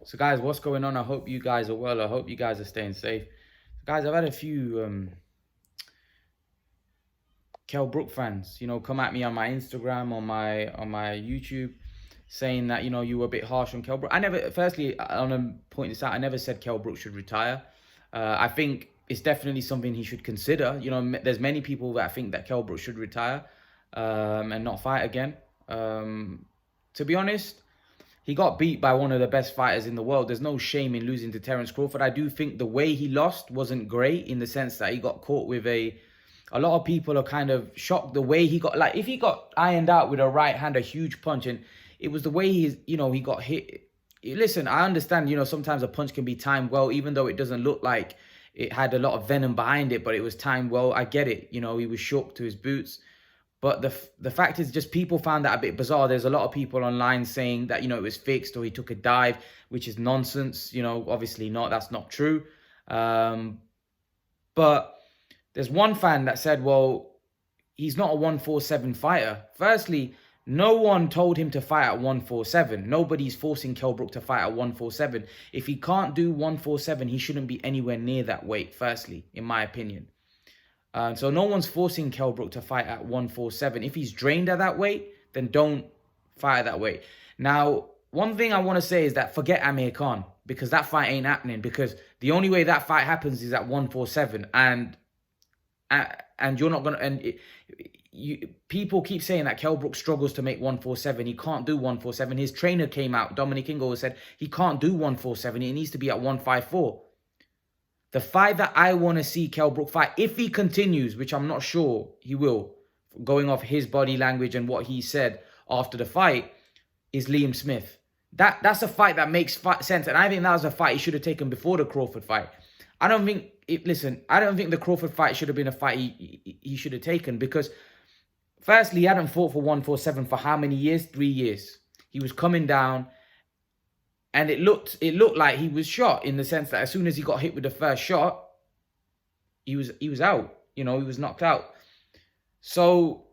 So guys, what's going on? I hope you guys are well. I hope you guys are staying safe. Guys, I've had a few Kell Brook fans, come at me on my Instagram, on my YouTube, saying that, you were a bit harsh on Kell Brook. Firstly, I want to point this out, I never said Kell Brook should retire. I think it's definitely something he should consider. There's many people that think that Kell Brook should retire and not fight again. To be honest, he got beat by one of the best fighters in the world. There's no shame in losing to Terence Crawford. I do think the way he lost wasn't great, in the sense that he got caught with a lot of people are kind of shocked the way he got, like, if he got ironed out with a right hand, a huge punch, and it was the way he got hit. Listen, I understand, sometimes a punch can be timed well, even though it doesn't look like it had a lot of venom behind it, but it was timed well. I get it. He was shook to his boots. But the fact is, just people found that a bit bizarre. There's a lot of people online saying that, it was fixed or he took a dive, which is nonsense. Obviously not. That's not true. But there's one fan that said, well, he's not a 147 fighter. Firstly, no one told him to fight at 147. Nobody's forcing Kell Brook to fight at 147. If he can't do 147, he shouldn't be anywhere near that weight, firstly, in my opinion. So no one's forcing Kell Brook to fight at 147. If he's drained at that weight, then don't fight at that weight. Now, one thing I want to say is that forget Amir Khan, because that fight ain't happening. Because the only way that fight happens is at 147, and you're not gonna. And people keep saying that Kell Brook struggles to make 147. He can't do 147. His trainer came out, Dominic Ingle, said he can't do 147. He needs to be at 154. The fight that I want to see Kell Brook fight, if he continues, which I'm not sure he will, going off his body language and what he said after the fight, is Liam Smith. That's a fight that makes sense. And I think that was a fight he should have taken before the Crawford fight. I don't think the Crawford fight should have been a fight he should have taken, because firstly, he hadn't fought for 147 for how many years? 3 years. He was coming down. And it looked like he was shot, in the sense that as soon as he got hit with the first shot, he was out. He was knocked out. So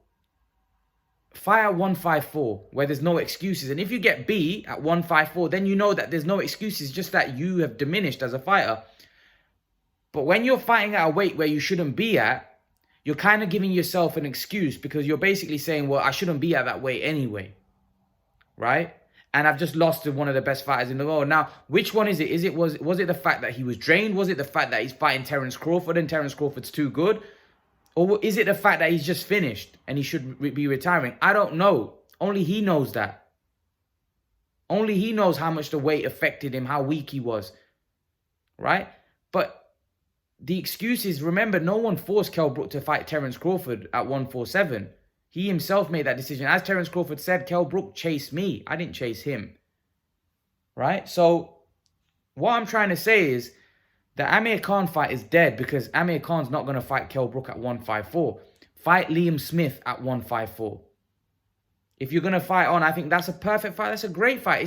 fight at 154, where there's no excuses. And if you get beat at 154, then you know that there's no excuses, just that you have diminished as a fighter. But when you're fighting at a weight where you shouldn't be at, you're kind of giving yourself an excuse, because you're basically saying, well, I shouldn't be at that weight anyway. Right? And I've just lost to one of the best fighters in the world. Now, which one is it? Was it the fact that he was drained? Was it the fact that he's fighting Terence Crawford and Terence Crawford's too good? Or is it the fact that he's just finished and he should be retiring? I don't know. Only he knows that. Only he knows how much the weight affected him, how weak he was. Right? But the excuse is, remember, no one forced Kell Brook to fight Terence Crawford at 147. He himself made that decision. As Terence Crawford said, Kell Brook chased me. I didn't chase him. Right? So what I'm trying to say is the Amir Khan fight is dead, because Amir Khan's not going to fight Kell Brook at 154. Fight Liam Smith at 154. If you're going to fight on, I think that's a perfect fight. That's a great fight.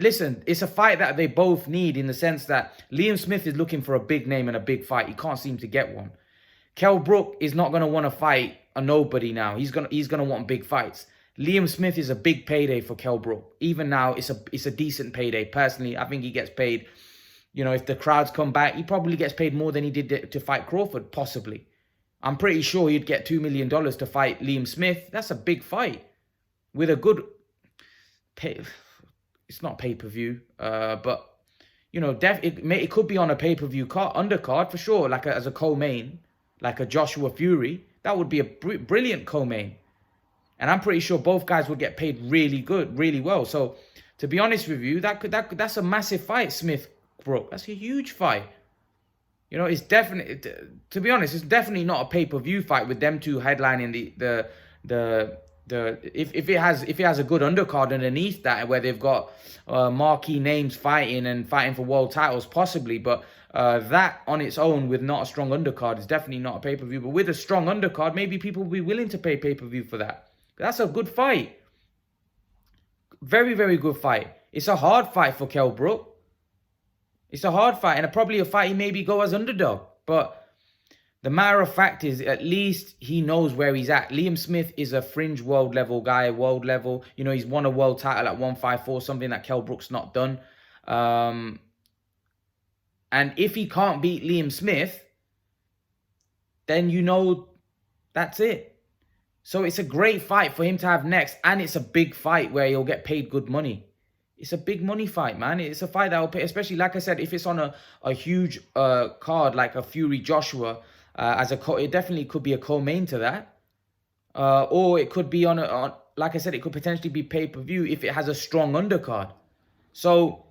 Listen, it's a fight that they both need, in the sense that Liam Smith is looking for a big name and a big fight. He can't seem to get one. Kell Brook is not going to want to fight a nobody now. He's gonna want big fights. Liam Smith is a big payday for Kell Brook. Even now, it's a decent payday. Personally, I think he gets paid. If the crowds come back, he probably gets paid more than he did to fight Crawford, possibly. I'm pretty sure he'd get $2 million to fight Liam Smith. That's a big fight with a good pay. It's not pay-per-view, but it could be on a pay-per-view undercard for sure, like as a co-main, like a Joshua Fury. That would be a brilliant co-main. And I'm pretty sure both guys would get paid really good, really well. So, to be honest with you, that's a massive fight, Smith-Brook. That's a huge fight. It's definitely, to be honest, it's definitely not a pay-per-view fight with them two headlining if it has a good undercard underneath that, where they've got marquee names fighting for world titles, possibly. But that on its own, with not a strong undercard, is definitely not a pay-per-view. But with a strong undercard, maybe people will be willing to pay pay-per-view for that. That's a good fight. Very, very good fight. It's a hard fight for Kell Brook. It's a hard fight, and probably a fight he maybe go as underdog. But the matter of fact is, at least he knows where he's at. Liam Smith is a fringe world level guy, world level. He's won a world title at 154, something that Kell Brook's not done. And if he can't beat Liam Smith, then that's it. So it's a great fight for him to have next, and it's a big fight where he'll get paid good money. It's a big money fight, man. It's a fight that will pay, especially like I said, if it's on a huge card like a Fury Joshua, it definitely could be a co-main to that, or it could be on like I said, it could potentially be pay-per-view if it has a strong undercard. So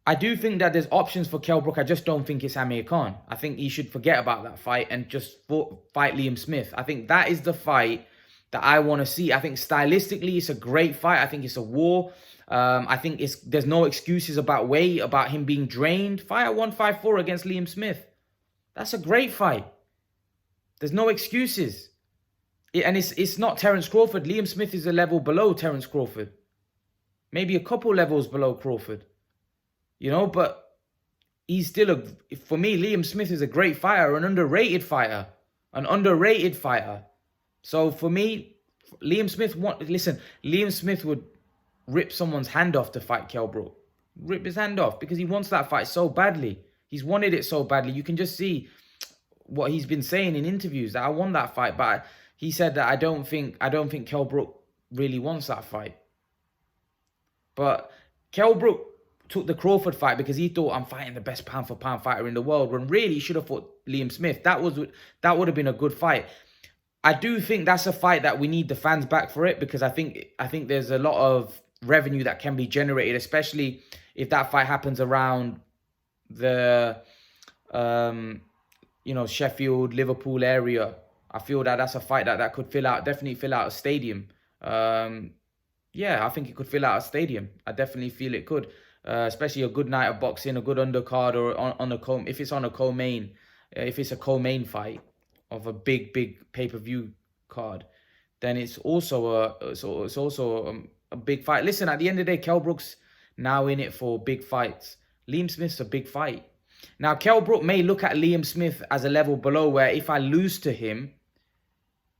I do think that there's options for Kell Brook. I just don't think it's Amir Khan. I think he should forget about that fight and just fight Liam Smith. I think that is the fight that I want to see. I think stylistically, it's a great fight. I think it's a war. I think there's no excuses about weight, about him being drained. Fight at 154 against Liam Smith. That's a great fight. There's no excuses. And it's not Terence Crawford. Liam Smith is a level below Terence Crawford. Maybe a couple levels below Crawford. But he's still for me, Liam Smith is a great fighter, an underrated fighter. So for me, Liam Smith would rip someone's hand off to fight Kell Brook. Rip his hand off because he wants that fight so badly. He's wanted it so badly. You can just see what he's been saying in interviews, that I won that fight, but he said that I don't think Kell Brook really wants that fight. But Kell Brook took the Crawford fight because he thought, I'm fighting the best pound for pound fighter in the world, when really he should have fought Liam Smith. That would have been a good fight. I do think that's a fight that we need the fans back for it, because I think there's a lot of revenue that can be generated, especially if that fight happens around the Sheffield, Liverpool area. I feel that that's a fight that could definitely fill out a stadium. Yeah, I think it could fill out a stadium. I definitely feel it could. Especially a good night of boxing, a good undercard, or if it's on a co-main, if it's a co-main fight of a big pay-per-view card, then it's also a big fight. Listen, at the end of the day, Kell Brook's now in it for big fights. Liam Smith's a big fight. Now, Kell Brook may look at Liam Smith as a level below, where if I lose to him,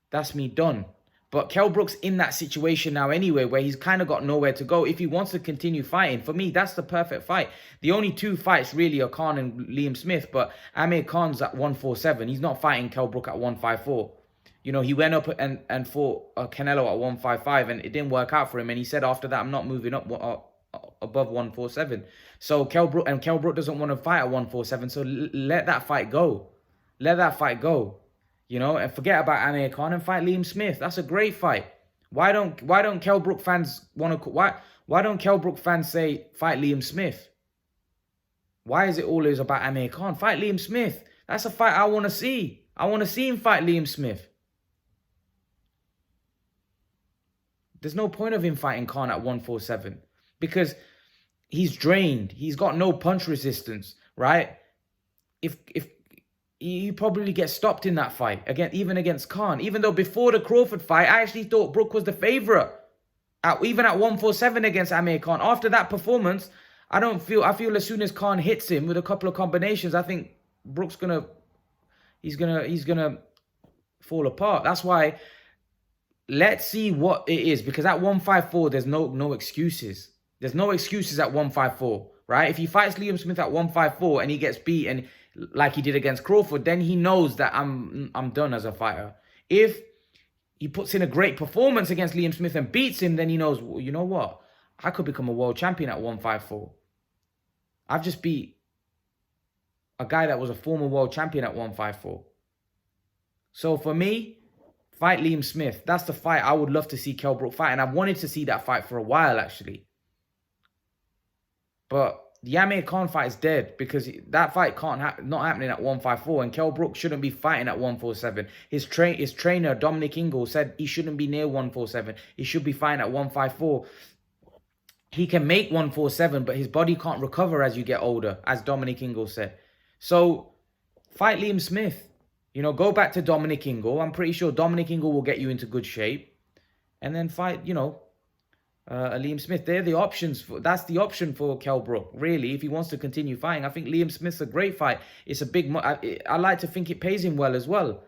that's me done. But Kell Brook's in that situation now anyway, where he's kind of got nowhere to go. If he wants to continue fighting, for me, that's the perfect fight. The only two fights really are Khan and Liam Smith, but Amir Khan's at 147. He's not fighting Kell Brook at 154. He went up and fought Canelo at 155, and it didn't work out for him. And he said after that, I'm not moving up above 147. So Kell Brook doesn't want to fight at 147. So let that fight go. Let that fight go. And forget about Amir Khan and fight Liam Smith. That's a great fight. Why don't Kell Brook fans why don't Kell Brook fans say fight Liam Smith? Why is it always about Amir Khan? Fight Liam Smith. That's a fight I want to see. I want to see him fight Liam Smith. There's no point of him fighting Khan at 147 because he's drained. He's got no punch resistance, right? If he probably gets stopped in that fight, even against Khan. Even though before the Crawford fight, I actually thought Brook was the favourite. Even at 147 against Amir Khan. After that performance, I feel as soon as Khan hits him with a couple of combinations, I think Brook's gonna fall apart. That's why let's see what it is, because at 154 there's no excuses. There's no excuses at 154, right? If he fights Liam Smith at 154 and he gets beaten like he did against Crawford, then he knows that I'm done as a fighter. If he puts in a great performance against Liam Smith and beats him, then he knows, well, you know what? I could become a world champion at 154. I've just beat a guy that was a former world champion at 154. So for me, fight Liam Smith. That's the fight I would love to see Kell Brook fight. And I've wanted to see that fight for a while, actually. But the Amir Khan fight is dead because that fight not happening at 154, and Kell Brook shouldn't be fighting at 147. His trainer, Dominic Ingle, said he shouldn't be near 147. He should be fighting at 154. He can make 147, but his body can't recover as you get older, as Dominic Ingle said. So fight Liam Smith. Go back to Dominic Ingle. I'm pretty sure Dominic Ingle will get you into good shape. And then fight, Liam Smith. They're the options. That's the option for Kell Brook, really, if he wants to continue fighting. I think Liam Smith's a great fight. It's a big... I like to think it pays him well as well.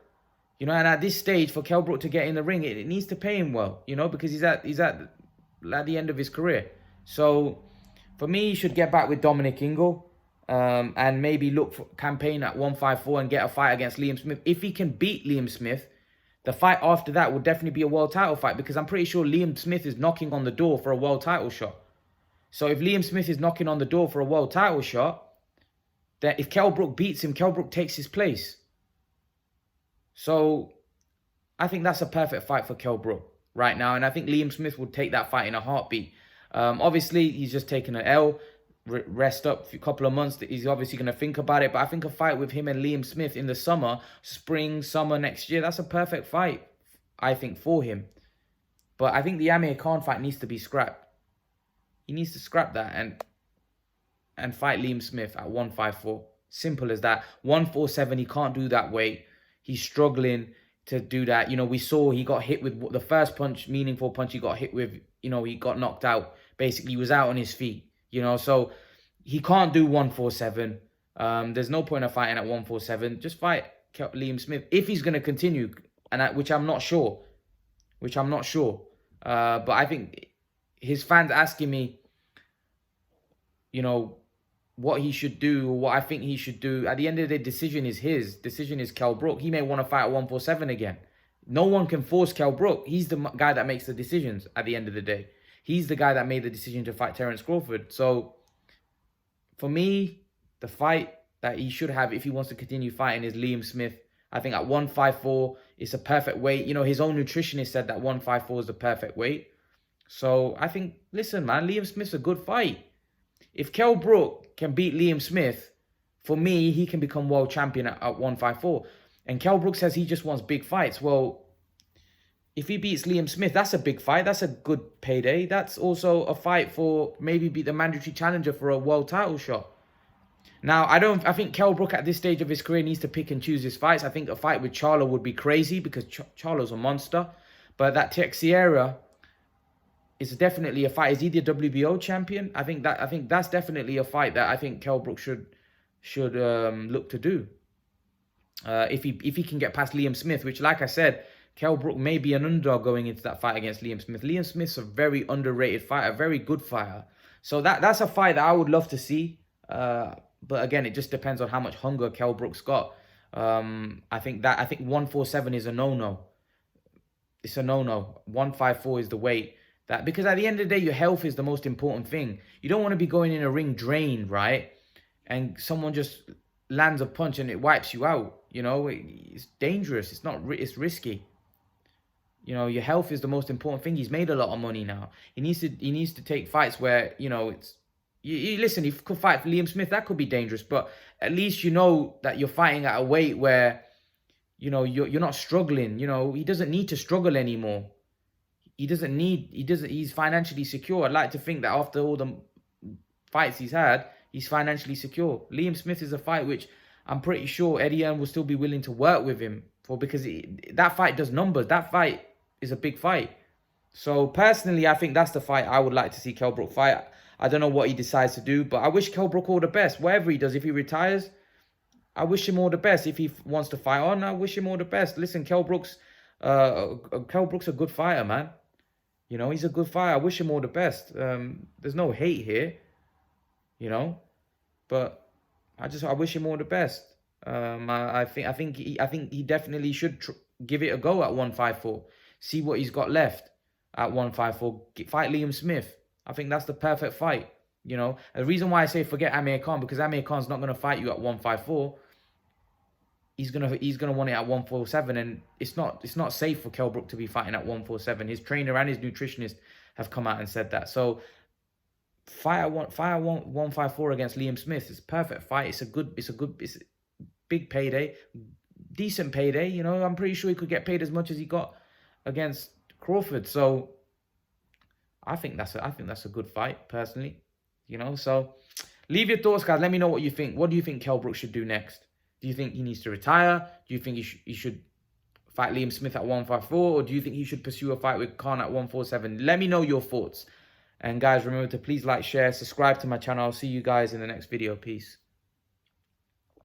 And at this stage, for Kell Brook to get in the ring, it needs to pay him well, because he's at the end of his career. So For me, he should get back with Dominic Ingle. And maybe look for campaign at 154 and get a fight against Liam Smith. If he can beat Liam Smith, the fight after that will definitely be a world title fight, because I'm pretty sure Liam Smith is knocking on the door for a world title shot. So if Liam Smith is knocking on the door for a world title shot, then if Kell Brook beats him, Kell Brook takes his place. So I think that's a perfect fight for Kell Brook right now. And I think Liam Smith would take that fight in a heartbeat. Obviously, he's just taken an L. Rest up for a couple of months. He's obviously going to think about it. But I think a fight with him and Liam Smith in the summer, spring, summer next year, that's a perfect fight, I think, for him. But I think the Amir Khan fight needs to be scrapped. He needs to scrap that and fight Liam Smith at 154. Simple as that. 147, he can't do that weight. He's struggling to do that. You know, we saw he got hit with the first punch, meaningful punch he got hit with. You know, he got knocked out. Basically, he was out on his feet. You know, so he can't do 147. There's no point of fighting at 147. Just fight Liam Smith if he's going to continue, which I'm not sure. But I think his fans asking me, you know, what he should do, or what I think he should do. At the end of the day, decision is his. Decision is Kell Brook. He may want to fight at 147 again. No one can force Kell Brook. He's the guy that makes the decisions at the end of the day. He's the guy that made the decision to fight Terence Crawford. So, for me, the fight that he should have if he wants to continue fighting is Liam Smith. I think at 154, it's a perfect weight. You know, his own nutritionist said that 154 is the perfect weight. So, I think, listen, man, Liam Smith's a good fight. If Kell Brook can beat Liam Smith, for me, he can become world champion at 154. And Kell Brook says he just wants big fights. Well, if he beats Liam Smith, that's a big fight. That's a good payday. That's also a fight for maybe be the mandatory challenger for a world title shot. Now, I think Kell Brook at this stage of his career needs to pick and choose his fights. I think a fight with Charlo would be crazy because Charlo's a monster. But that Teixeira is definitely a fight. Is he the WBO champion? I think that's definitely a fight that I think Kell Brook should look to do. If he can get past Liam Smith, which, like I said, Kell Brook may be an underdog going into that fight against Liam Smith. Liam Smith's a very underrated fighter, a very good fighter. So that's a fight that I would love to see. But again, it just depends on how much hunger Kell Brook's got. I think 147 is a no-no. It's a no-no. 154 is the weight. Because at the end of the day, your health is the most important thing. You don't want to be going in a ring drained, right? And someone just lands a punch and it wipes you out. You know, it's dangerous. It's risky. You know, your health is the most important thing. He's made a lot of money now. He needs to take fights where, you know, it's... listen, if you could fight for Liam Smith, that could be dangerous. But at least you know that you're fighting at a weight where, you know, you're not struggling. You know, he doesn't need to struggle anymore. He's financially secure. I'd like to think that after all the fights he's had, he's financially secure. Liam Smith is a fight which I'm pretty sure Eddie Hearn will still be willing to work with him for, because that fight does numbers. That fight is a big fight. So personally, I think that's the fight I would like to see Kell Brook fight. I don't know what he decides to do, but I wish Kell Brook all the best. Whatever he does, if he retires, I wish him all the best. If he wants to fight on, I wish him all the best. Listen, Kell Brook's a good fighter, man. You know, he's a good fighter. I wish him all the best. There's no hate here, you know, but I wish him all the best. I think he definitely should give it a go at 154. See what he's got left at 154. Fight Liam Smith. I think that's the perfect fight. You know, the reason why I say forget Amir Khan, because Amir Khan's not going to fight you at 154. He's gonna want it at 147, and it's not safe for Kell Brook to be fighting at 147. His trainer and his nutritionist have come out and said that. So fight 154 against Liam Smith. It's a perfect fight. It's a big payday, decent payday. You know, I'm pretty sure he could get paid as much as he got against Crawford. So I think that's a good fight, personally. You know, so leave your thoughts, guys. Let me know what you think. What do you think Kell Brook should do next? Do you think he needs to retire? Do you think he should fight Liam Smith at 154? Or do you think he should pursue a fight with Khan at 147? Let me know your thoughts. And guys, remember to please like, share, subscribe to my channel. I'll see you guys in the next video. Peace.